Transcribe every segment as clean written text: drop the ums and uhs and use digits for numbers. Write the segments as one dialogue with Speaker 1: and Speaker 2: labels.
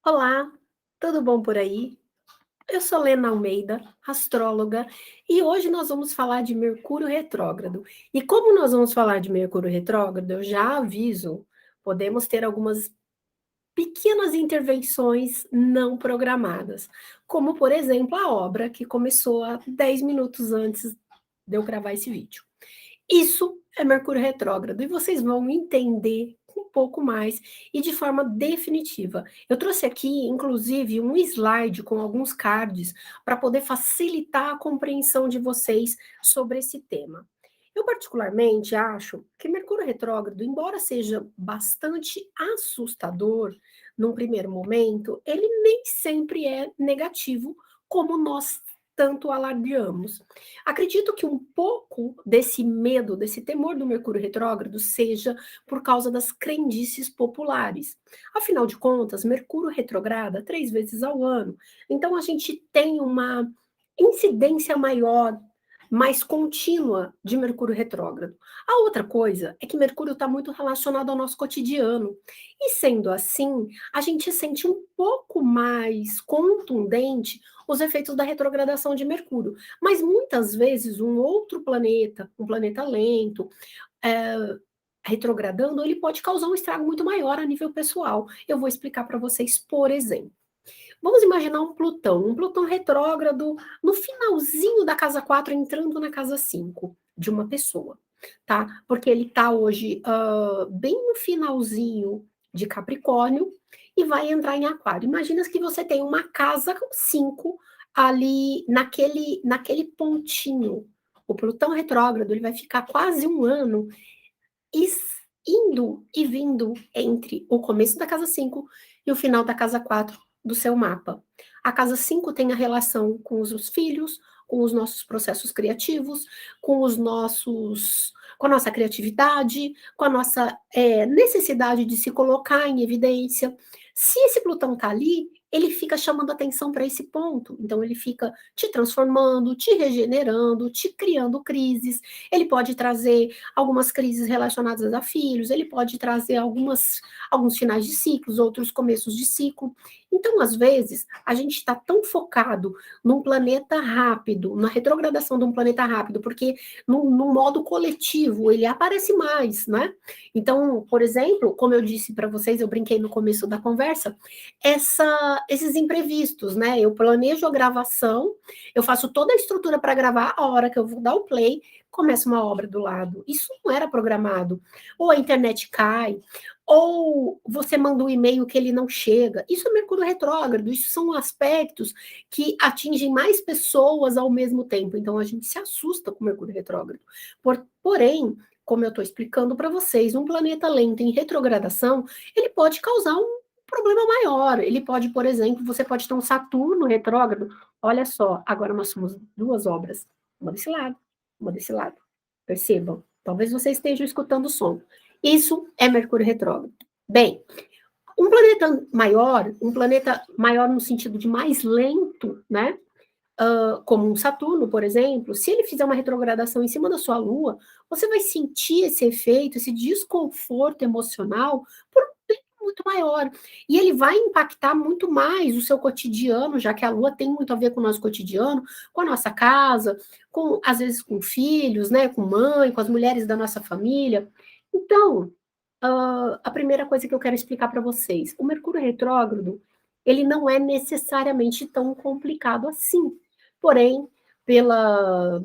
Speaker 1: Olá, tudo bom por aí? Eu sou Lena Almeida, astróloga, e hoje nós vamos falar de Mercúrio retrógrado. E como nós vamos falar de Mercúrio retrógrado, eu já aviso, podemos ter algumas pequenas intervenções não programadas, como por exemplo a obra que começou há 10 minutos antes de eu gravar esse vídeo. Isso é Mercúrio retrógrado e vocês vão entender um pouco mais e de forma definitiva. Eu trouxe aqui, inclusive, um slide com alguns cards para poder facilitar a compreensão de vocês sobre esse tema. Eu, particularmente, acho que Mercúrio retrógrado, embora seja bastante assustador num primeiro momento, ele nem sempre é negativo, como nós tanto alardeamos. Acredito que um pouco desse medo, desse temor do Mercúrio retrógrado seja por causa das crendices populares. Afinal de contas, Mercúrio retrograda 3 vezes ao ano, então a gente tem uma incidência maior, mais contínua de Mercúrio retrógrado. A outra coisa é que Mercúrio está muito relacionado ao nosso cotidiano. E sendo assim, a gente sente um pouco mais contundente os efeitos da retrogradação de Mercúrio. Mas muitas vezes um outro planeta, um planeta lento, é, retrogradando, ele pode causar um estrago muito maior a nível pessoal. Eu vou explicar para vocês, por exemplo. Vamos imaginar um Plutão retrógrado no finalzinho da casa 4, entrando na casa 5 de uma pessoa, tá? Porque ele está hoje bem no finalzinho de Capricórnio e vai entrar em Aquário. Imagina que você tem uma casa 5 ali naquele pontinho. O Plutão retrógrado ele vai ficar quase um ano indo e vindo entre o começo da casa 5 e o final da casa 4 do seu mapa. A casa 5 tem a relação com os filhos, com os nossos processos criativos, com a nossa criatividade, com a nossa necessidade de se colocar em evidência. Se esse Plutão está ali, ele fica chamando atenção para esse ponto. Então, ele fica te transformando, te regenerando, te criando crises. Ele pode trazer algumas crises relacionadas a filhos, ele pode trazer alguns finais de ciclos, outros começos de ciclo. Então, às vezes, a gente está tão focado num planeta rápido, na retrogradação de um planeta rápido, porque no modo coletivo ele aparece mais, né? Então, por exemplo, como eu disse para vocês, eu brinquei no começo da conversa, esses imprevistos, né? Eu planejo a gravação, eu faço toda a estrutura para gravar, a hora que eu vou dar o play, começa uma obra do lado. Isso não era programado. Ou a internet cai, ou você manda um e-mail que ele não chega. Isso é Mercúrio retrógrado, isso são aspectos que atingem mais pessoas ao mesmo tempo. Então a gente se assusta com Mercúrio retrógrado. Porém, como eu estou explicando para vocês, um planeta lento em retrogradação, ele pode causar um problema maior. Ele pode, por exemplo, você pode ter um Saturno retrógrado. Olha só, agora nós somos duas obras, uma desse lado, uma desse lado. Percebam, talvez você esteja escutando o som. Isso é Mercúrio retrógrado. Bem, um planeta maior no sentido de mais lento, né? Como um Saturno, por exemplo, se ele fizer uma retrogradação em cima da sua Lua, você vai sentir esse efeito, esse desconforto emocional por um tempo muito maior. E ele vai impactar muito mais o seu cotidiano, já que a Lua tem muito a ver com o nosso cotidiano, com a nossa casa, às vezes com filhos, né, com mãe, com as mulheres da nossa família. Então, a primeira coisa que eu quero explicar para vocês, o Mercúrio retrógrado, ele não é necessariamente tão complicado assim. Porém, pela,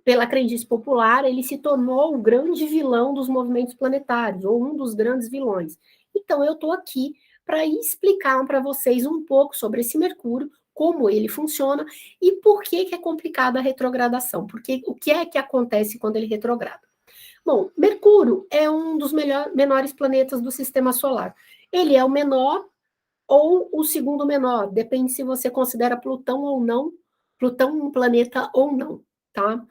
Speaker 1: pela crendice popular, ele se tornou o grande vilão dos movimentos planetários, ou um dos grandes vilões. Então, eu estou aqui para explicar para vocês um pouco sobre esse Mercúrio, como ele funciona e por que é complicada a retrogradação, porque o que é que acontece quando ele retrograda. Bom, Mercúrio é um dos menores planetas do sistema solar. Ele é o menor ou o segundo menor, depende se você considera Plutão ou não, Plutão um planeta ou não, tá?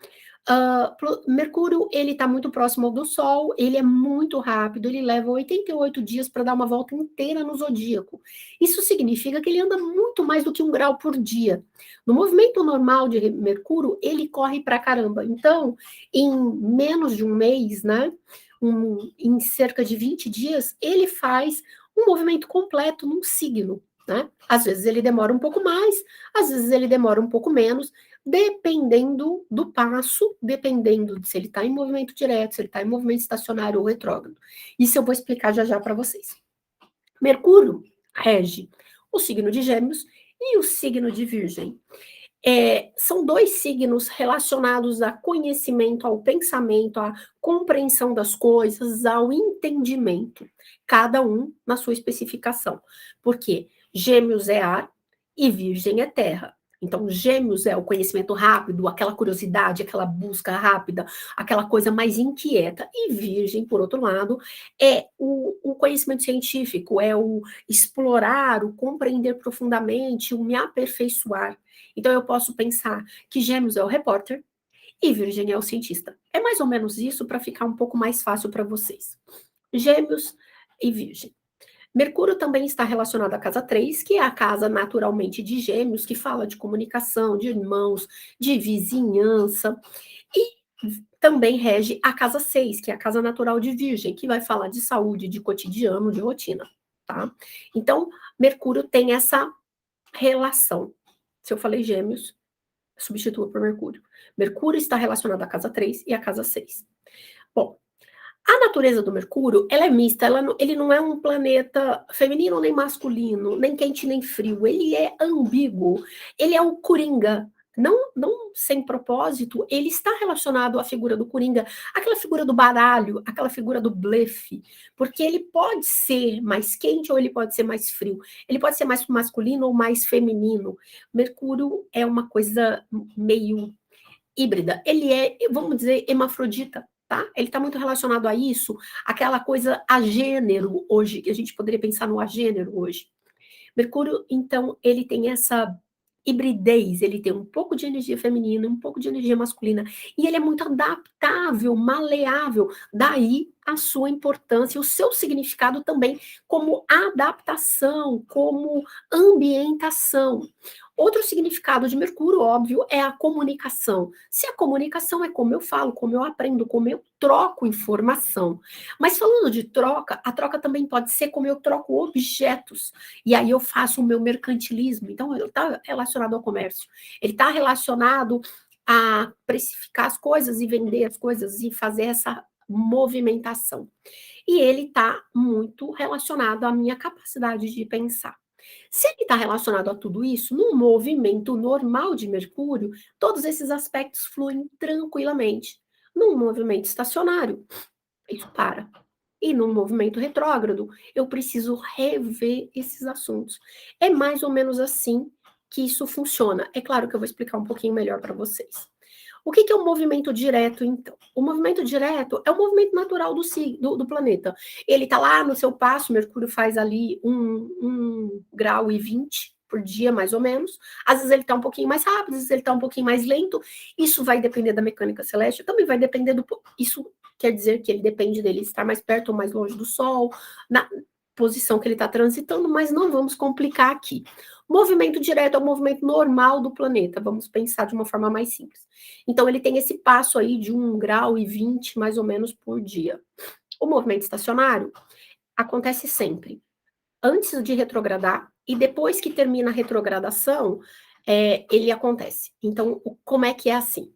Speaker 1: Mercúrio, ele está muito próximo do Sol, ele é muito rápido, ele leva 88 dias para dar uma volta inteira no zodíaco. Isso significa que ele anda muito mais do que 1 grau por dia. No movimento normal de Mercúrio, ele corre para caramba. Então, em menos de um mês, né, em cerca de 20 dias, ele faz um movimento completo num signo, né? Às vezes ele demora um pouco mais, às vezes ele demora um pouco menos, dependendo do passo, dependendo de se ele está em movimento direto, se ele está em movimento estacionário ou retrógrado. Isso eu vou explicar já já para vocês. Mercúrio rege o signo de Gêmeos e o signo de Virgem. São dois signos relacionados a conhecimento, ao pensamento, à compreensão das coisas, ao entendimento, cada um na sua especificação. Porque Gêmeos é ar e Virgem é terra. Então, Gêmeos é o conhecimento rápido, aquela curiosidade, aquela busca rápida, aquela coisa mais inquieta. E Virgem, por outro lado, é o conhecimento científico, é o explorar, o compreender profundamente, o me aperfeiçoar. Então, eu posso pensar que Gêmeos é o repórter e Virgem é o cientista. É mais ou menos isso para ficar um pouco mais fácil para vocês. Gêmeos e Virgem. Mercúrio também está relacionado à casa 3, que é a casa naturalmente de Gêmeos, que fala de comunicação, de irmãos, de vizinhança. E também rege a casa 6, que é a casa natural de Virgem, que vai falar de saúde, de cotidiano, de rotina. Tá? Então, Mercúrio tem essa relação. Se eu falei Gêmeos, substitua por Mercúrio. Mercúrio está relacionado à casa 3 e à casa 6. Bom, a natureza do Mercúrio, ela é mista, ele não é um planeta feminino nem masculino, nem quente nem frio, ele é ambíguo, ele é o Coringa, não sem propósito, ele está relacionado à figura do Coringa, aquela figura do baralho, aquela figura do blefe, porque ele pode ser mais quente ou ele pode ser mais frio, ele pode ser mais masculino ou mais feminino. Mercúrio é uma coisa meio híbrida, ele é, vamos dizer, hermafrodita. Tá? Ele está muito relacionado a isso, aquela coisa a gênero hoje, que a gente poderia pensar no agênero hoje. Mercúrio, então, ele tem essa hibridez, ele tem um pouco de energia feminina, um pouco de energia masculina, e ele é muito adaptável, maleável, daí a sua importância, o seu significado também como adaptação, como ambientação. Outro significado de Mercúrio, óbvio, é a comunicação. Se a comunicação é como eu falo, como eu aprendo, como eu troco informação. Mas falando de troca, a troca também pode ser como eu troco objetos. E aí eu faço o meu mercantilismo. Então, ele está relacionado ao comércio. Ele está relacionado a precificar as coisas e vender as coisas e fazer essa movimentação. E ele está muito relacionado à minha capacidade de pensar. Se ele está relacionado a tudo isso, no movimento normal de Mercúrio, todos esses aspectos fluem tranquilamente. Num movimento estacionário, isso para. E num movimento retrógrado, eu preciso rever esses assuntos. É mais ou menos assim que isso funciona. É claro que eu vou explicar um pouquinho melhor para vocês. O que é o movimento direto, então? O movimento direto é o movimento natural do planeta. Ele está lá no seu passo, Mercúrio faz ali 1,20 grau por dia, mais ou menos. Às vezes ele está um pouquinho mais rápido, às vezes ele está um pouquinho mais lento. Isso vai depender da mecânica celeste, também vai depender do... Isso quer dizer que ele depende dele estar mais perto ou mais longe do Sol, na posição que ele está transitando, mas não vamos complicar aqui. Movimento direto é o movimento normal do planeta, vamos pensar de uma forma mais simples. Então, ele tem esse passo aí de 1,20 grau, mais ou menos, por dia. O movimento estacionário acontece sempre antes de retrogradar e depois que termina a retrogradação, ele acontece. Então, como é que é assim?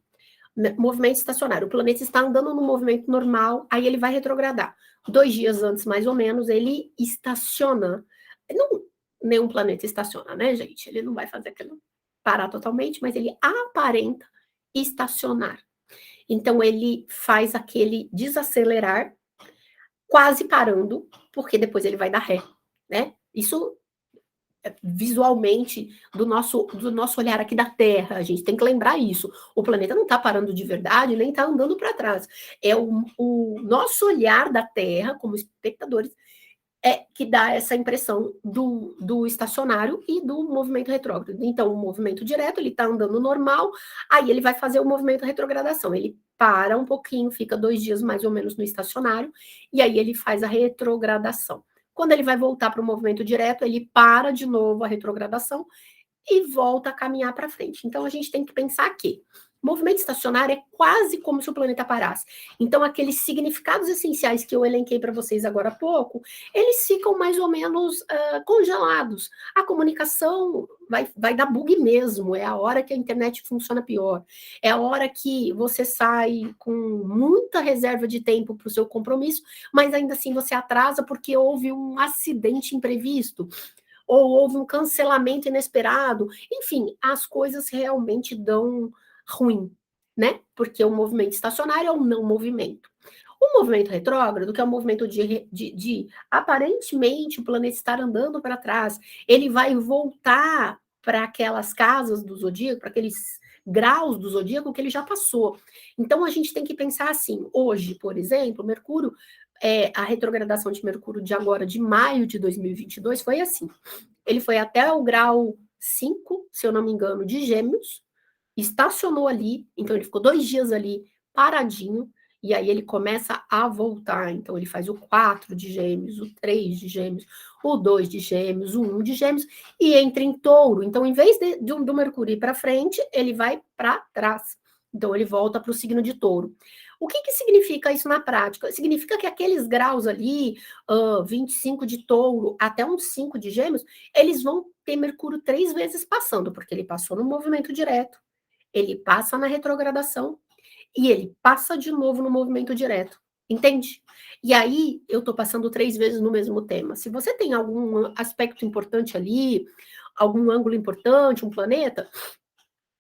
Speaker 1: Movimento estacionário, o planeta está andando no movimento normal, aí ele vai retrogradar. 2 dias antes, mais ou menos, ele estaciona. Não, nenhum planeta estaciona, né, gente? Ele não vai fazer aquilo parar totalmente, mas ele aparenta estacionar. Então, ele faz aquele desacelerar, quase parando, porque depois ele vai dar ré, né? Isso visualmente do nosso olhar aqui da Terra, a gente tem que lembrar isso. O planeta não está parando de verdade, nem está andando para trás. É o nosso olhar da Terra, como espectadores, que dá essa impressão do estacionário e do movimento retrógrado. Então, o movimento direto, ele está andando normal, aí ele vai fazer o movimento retrogradação. Ele para um pouquinho, fica 2 dias mais ou menos no estacionário, e aí ele faz a retrogradação. Quando ele vai voltar para o movimento direto, ele para de novo a retrogradação e volta a caminhar para frente. Então, a gente tem que pensar que Movimento estacionário é quase como se o planeta parasse. Então, aqueles significados essenciais que eu elenquei para vocês agora há pouco, eles ficam mais ou menos congelados. A comunicação vai dar bug mesmo, é a hora que a internet funciona pior, é a hora que você sai com muita reserva de tempo para o seu compromisso, mas ainda assim você atrasa porque houve um acidente imprevisto, ou houve um cancelamento inesperado. Enfim, as coisas realmente dão ruim, né? Porque o movimento estacionário é um não movimento. O movimento retrógrado, que é o movimento de aparentemente o planeta estar andando para trás, ele vai voltar para aquelas casas do zodíaco, para aqueles graus do zodíaco que ele já passou. Então a gente tem que pensar assim, hoje, por exemplo, Mercúrio, a retrogradação de Mercúrio de agora, de maio de 2022, foi assim. Ele foi até o grau 5, se eu não me engano, de Gêmeos, estacionou ali, então ele ficou 2 dias ali paradinho, e aí ele começa a voltar. Então ele faz o 4 de Gêmeos, o 3 de Gêmeos, o 2 de Gêmeos, o 1 de Gêmeos, e entra em Touro. Então, em vez do Mercúrio ir para frente, ele vai para trás. Então ele volta para o signo de Touro. O que, que significa isso na prática? Significa que aqueles graus ali, 25 de Touro até uns 5 de Gêmeos, eles vão ter Mercúrio 3 vezes passando, porque ele passou no movimento direto, ele passa na retrogradação e ele passa de novo no movimento direto. Entende? E aí eu estou passando 3 vezes no mesmo tema. Se você tem algum aspecto importante ali, algum ângulo importante, um planeta,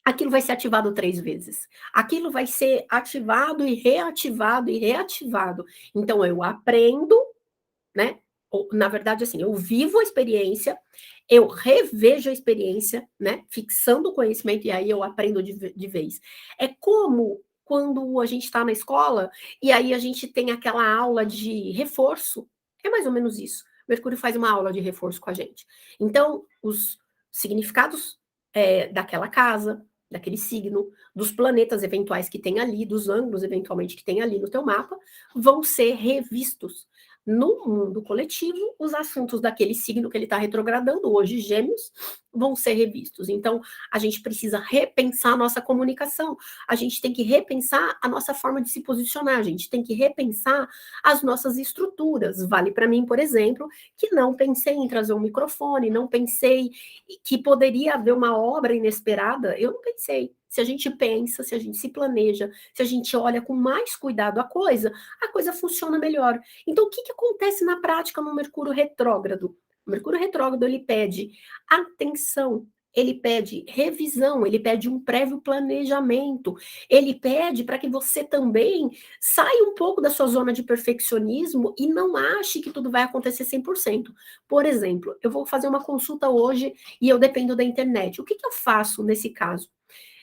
Speaker 1: aquilo vai ser ativado 3 vezes. Aquilo vai ser ativado e reativado e reativado. Então eu aprendo, né? Na verdade, assim, eu vivo a experiência, eu revejo a experiência, né? Fixando o conhecimento, e aí eu aprendo de vez. É como quando a gente está na escola e aí a gente tem aquela aula de reforço. É mais ou menos isso. Mercúrio faz uma aula de reforço com a gente. Então, os significados daquela casa, daquele signo, dos planetas eventuais que tem ali, dos ângulos eventualmente que tem ali no teu mapa, vão ser revistos. No mundo coletivo, os assuntos daquele signo que ele está retrogradando, hoje Gêmeos, vão ser revistos. Então, a gente precisa repensar a nossa comunicação, a gente tem que repensar a nossa forma de se posicionar, a gente tem que repensar as nossas estruturas. Vale para mim, por exemplo, que não pensei em trazer um microfone, não pensei que poderia haver uma obra inesperada, eu não pensei. Se a gente pensa, se a gente se planeja, se a gente olha com mais cuidado a coisa funciona melhor. Então, o que, que acontece na prática no Mercúrio retrógrado? O Mercúrio retrógrado, ele pede atenção, ele pede revisão, ele pede um prévio planejamento, ele pede para que você também saia um pouco da sua zona de perfeccionismo e não ache que tudo vai acontecer 100%. Por exemplo, eu vou fazer uma consulta hoje e eu dependo da internet. O que, que eu faço nesse caso?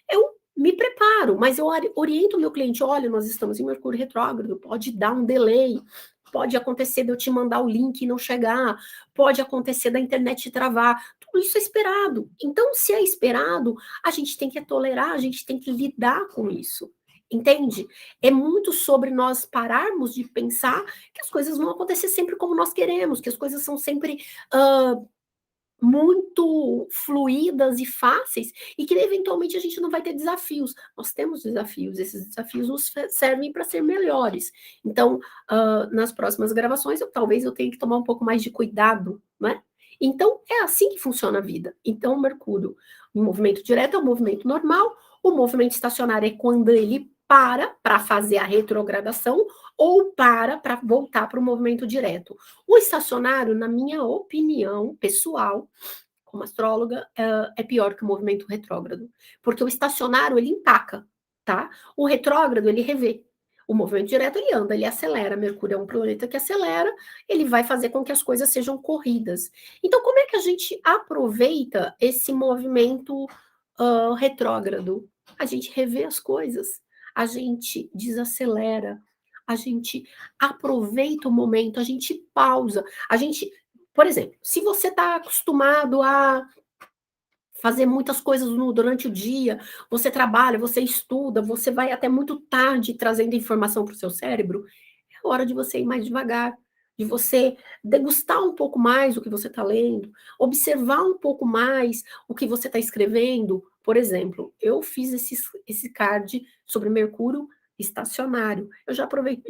Speaker 1: Eu me preparo, mas eu oriento o meu cliente, olha, nós estamos em Mercúrio retrógrado, pode dar um delay, pode acontecer de eu te mandar o link e não chegar, pode acontecer da internet travar, tudo isso é esperado. Então, se é esperado, a gente tem que tolerar, a gente tem que lidar com isso. Entende? É muito sobre nós pararmos de pensar que as coisas vão acontecer sempre como nós queremos, que as coisas são sempre muito fluídas e fáceis, e que eventualmente a gente não vai ter desafios. Nós temos desafios, esses desafios nos servem para ser melhores. Então, nas próximas gravações, talvez eu tenha que tomar um pouco mais de cuidado, né? Então, é assim que funciona a vida. Então, o Mercúrio, o movimento direto é um movimento normal, o movimento estacionário é quando ele para fazer a retrogradação ou para voltar para o movimento direto. O estacionário, na minha opinião pessoal, como astróloga, é pior que o movimento retrógrado, porque o estacionário, ele empaca, tá? O retrógrado, ele revê. O movimento direto, ele anda, ele acelera. Mercúrio é um planeta que acelera, ele vai fazer com que as coisas sejam corridas. Então, como é que a gente aproveita esse movimento retrógrado? A gente revê as coisas, a gente desacelera, a gente aproveita o momento, a gente pausa, a gente, por exemplo, se você está acostumado a fazer muitas coisas durante o dia, você trabalha, você estuda, você vai até muito tarde trazendo informação para o seu cérebro, é hora de você ir mais devagar, de você degustar um pouco mais o que você está lendo, observar um pouco mais o que você está escrevendo, Por exemplo, eu fiz esse card sobre Mercúrio estacionário. Eu já provei,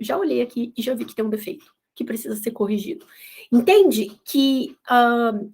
Speaker 1: já olhei aqui e já vi que tem um defeito que precisa ser corrigido. Entende que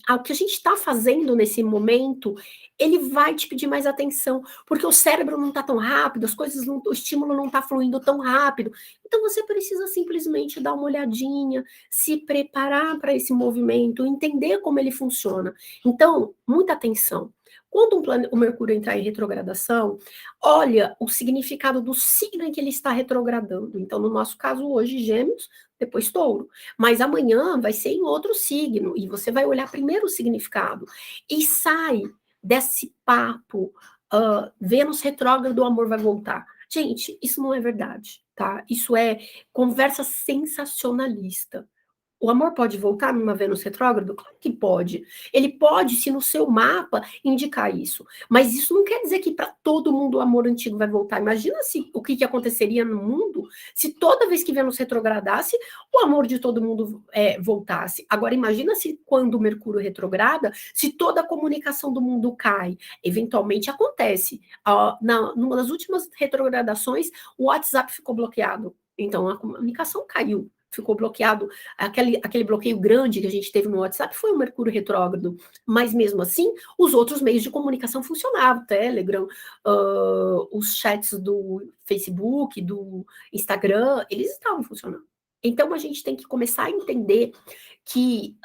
Speaker 1: o que a gente está fazendo nesse momento, ele vai te pedir mais atenção, porque o cérebro não está tão rápido, as coisas não, o estímulo não está fluindo tão rápido. Então você precisa simplesmente dar uma olhadinha, se preparar para esse movimento, entender como ele funciona. Então, muita atenção. Quando o Mercúrio entrar em retrogradação, olha o significado do signo em que ele está retrogradando. Então, no nosso caso hoje, Gêmeos, depois Touro. Mas amanhã vai ser em outro signo, e você vai olhar primeiro o significado. E sai desse papo, Vênus retrógrado, o amor vai voltar. Gente, isso não é verdade, tá? Isso é conversa sensacionalista. O amor pode voltar numa Vênus retrógrado? Claro que pode. Ele pode, se no seu mapa indicar isso. Mas isso não quer dizer que para todo mundo o amor antigo vai voltar. Imagina se o que aconteceria no mundo se toda vez que Vênus retrogradasse, o amor de todo mundo voltasse. Agora, imagina se quando o Mercúrio retrograda, se toda a comunicação do mundo cai. Eventualmente acontece. Numa das últimas retrogradações, o WhatsApp ficou bloqueado. Então, a comunicação caiu, ficou bloqueado. Aquele bloqueio grande que a gente teve no WhatsApp foi o Mercúrio retrógrado, mas mesmo assim, os outros meios de comunicação funcionavam, Telegram, os chats do Facebook, do Instagram, eles estavam funcionando. Então, a gente tem que começar a entender que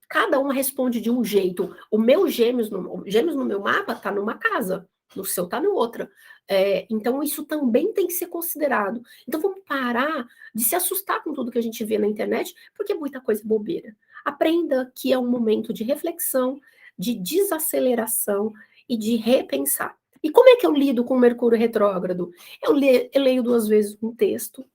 Speaker 1: cada um responde de um jeito. O meu gêmeos no meu mapa está numa casa, no seu está na outra. Então, isso também tem que ser considerado. Então, vamos parar de se assustar com tudo que a gente vê na internet, porque é muita coisa bobeira. Aprenda que é um momento de reflexão, de desaceleração e de repensar. E como é que eu lido com o Mercúrio retrógrado? Eu leio 2 vezes um texto,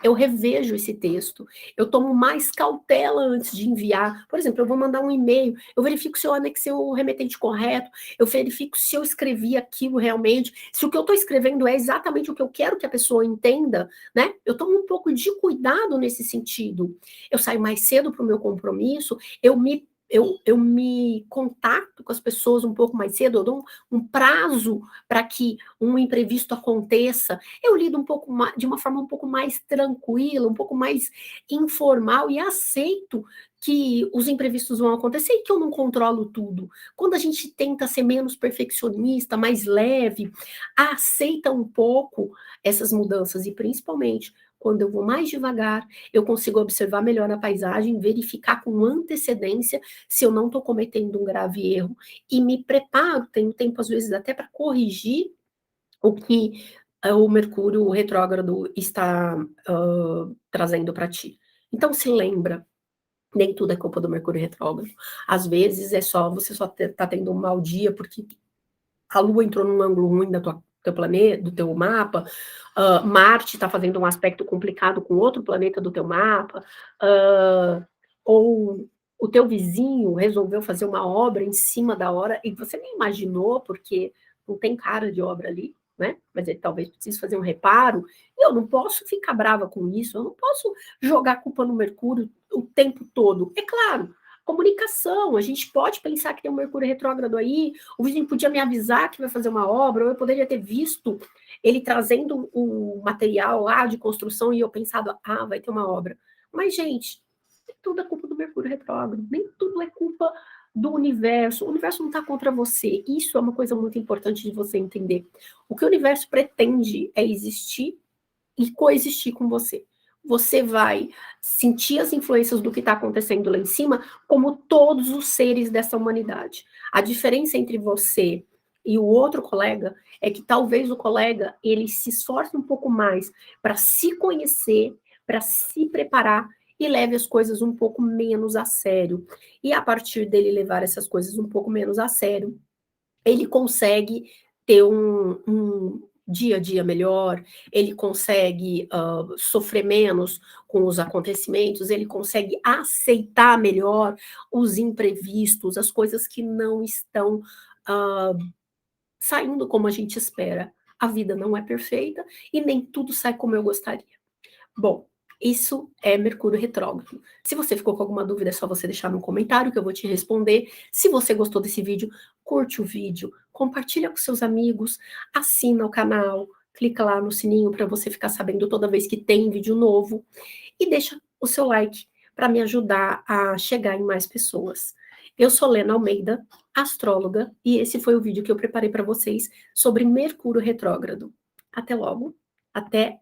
Speaker 1: eu revejo esse texto, eu tomo mais cautela antes de enviar. Por exemplo, eu vou mandar um e-mail, eu verifico se eu anexei o remetente correto, eu verifico se eu escrevi aquilo realmente, se o que eu estou escrevendo é exatamente o que eu quero que a pessoa entenda, né? Eu tomo um pouco de cuidado nesse sentido. Eu saio mais cedo para o meu compromisso, eu me contacto com as pessoas um pouco mais cedo, eu dou um prazo para que um imprevisto aconteça, eu lido de uma forma um pouco mais tranquila, um pouco mais informal e aceito que os imprevistos vão acontecer e que eu não controlo tudo. Quando a gente tenta ser menos perfeccionista, mais leve, aceita um pouco essas mudanças e principalmente quando eu vou mais devagar, eu consigo observar melhor a paisagem, verificar com antecedência se eu não estou cometendo um grave erro e me preparo, tenho tempo às vezes até para corrigir o que o Mercúrio retrógrado está trazendo para ti. Então se lembra, nem tudo é culpa do Mercúrio retrógrado. Às vezes você só está tendo um mau dia porque a Lua entrou num ângulo ruim do teu planeta, do teu mapa, Marte está fazendo um aspecto complicado com outro planeta do teu mapa, ou o teu vizinho resolveu fazer uma obra em cima da hora e você nem imaginou, porque não tem cara de obra ali, né? Mas ele talvez precise fazer um reparo. Eu não posso ficar brava com isso, eu não posso jogar a culpa no Mercúrio o tempo todo. É claro, comunicação, a gente pode pensar que tem um Mercúrio retrógrado aí, o vizinho podia me avisar que vai fazer uma obra, ou eu poderia ter visto ele trazendo o material lá de construção e eu pensado, vai ter uma obra. Mas, gente, nem tudo é culpa do Mercúrio retrógrado, nem tudo é culpa do universo. O universo não está contra você. Isso é uma coisa muito importante de você entender. O que o universo pretende é existir e coexistir com você. Você vai sentir as influências do que está acontecendo lá em cima, como todos os seres dessa humanidade. A diferença entre você e o outro colega é que talvez o colega ele se esforce um pouco mais para se conhecer, para se preparar e leve as coisas um pouco menos a sério. E a partir dele levar essas coisas um pouco menos a sério, ele consegue ter um dia a dia melhor, ele consegue sofrer menos com os acontecimentos, ele consegue aceitar melhor os imprevistos, as coisas que não estão saindo como a gente espera. A vida não é perfeita e nem tudo sai como eu gostaria. Bom, Isso é Mercúrio retrógrado. Se você ficou com alguma dúvida, é só você deixar no comentário que eu vou te responder. Se você gostou desse vídeo, curte o vídeo, compartilha com seus amigos, assina o canal, clica lá no sininho para você ficar sabendo toda vez que tem vídeo novo e deixa o seu like para me ajudar a chegar em mais pessoas. Eu sou Lena Almeida, astróloga, e esse foi o vídeo que eu preparei para vocês sobre Mercúrio retrógrado. Até logo, até